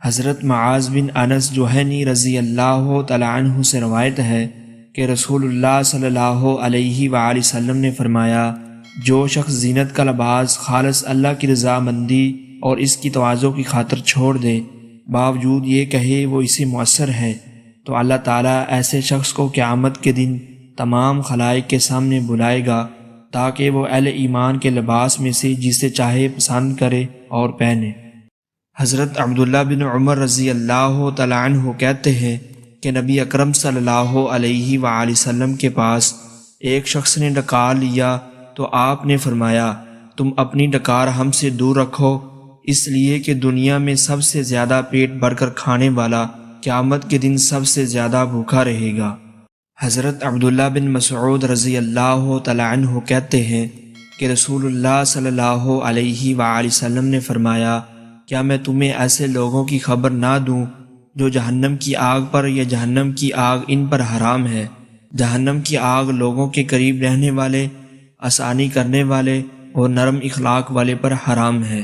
حضرت معاذ بن انس جوہنی رضی اللہ تعالی عنہ سے روایت ہے کہ رسول اللہ صلی اللہ علیہ وآلہ وسلم نے فرمایا، جو شخص زینت کا لباس خالص اللہ کی رضا مندی اور اس کی تواضع کی خاطر چھوڑ دے، باوجود یہ کہے وہ اسے میسر ہے، تو اللہ تعالیٰ ایسے شخص کو قیامت کے دن تمام خلائق کے سامنے بلائے گا تاکہ وہ اہل ایمان کے لباس میں سے جسے چاہے پسند کرے اور پہنے۔ حضرت عبداللہ بن عمر رضی اللہ تعالی عنہ کہتے ہیں کہ نبی اکرم صلی اللہ علیہ وآلہ وسلم کے پاس ایک شخص نے ڈکار لیا تو آپ نے فرمایا، تم اپنی ڈکار ہم سے دور رکھو، اس لیے کہ دنیا میں سب سے زیادہ پیٹ بھر کر کھانے والا قیامت کے دن سب سے زیادہ بھوکا رہے گا۔ حضرت عبداللہ بن مسعود رضی اللہ تعالی عنہ کہتے ہیں کہ رسول اللہ صلی اللہ علیہ وآلہ وسلم نے فرمایا، کیا میں تمہیں ایسے لوگوں کی خبر نہ دوں جو جہنم کی آگ پر یا جہنم کی آگ ان پر حرام ہے؟ جہنم کی آگ لوگوں کے قریب رہنے والے، آسانی کرنے والے اور نرم اخلاق والے پر حرام ہے۔